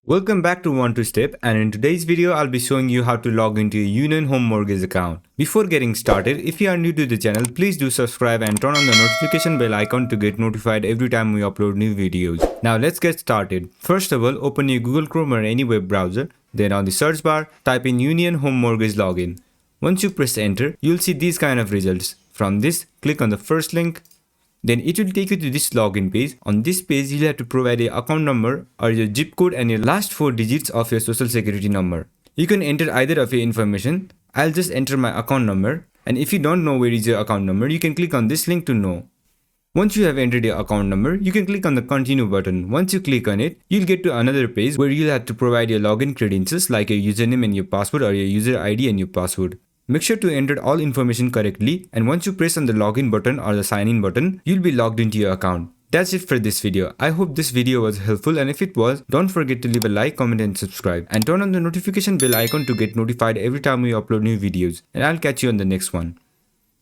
Welcome back to One Two Step, and in today's video I'll be showing you how to log into your Union Home Mortgage account. Before getting started, if you are new to the channel, please do subscribe and turn on the notification bell icon to get notified every time we upload new videos. Now let's get started. First of all, open your Google Chrome or any web browser. Then on the search bar, type in Union Home Mortgage Login. Once you press enter, you'll see these kind of results. From this, click on the first link. Then it will take you to this login page. On this page, you'll have to provide your account number or your zip code and your last 4 digits of your social security number. You can enter either of your information. I'll just enter my account number. And if you don't know where is your account number, you can click on this link to know. Once you have entered your account number, you can click on the continue button. Once you click on it, you'll get to another page where you'll have to provide your login credentials like your username and your password or your user ID and your password. Make sure to enter all information correctly, and once you press on the login button or the sign in button, you'll be logged into your account. That's it for this video. I hope this video was helpful, and if it was, don't forget to leave a like, comment and subscribe, and turn on the notification bell icon to get notified every time we upload new videos, and I'll catch you on the next one.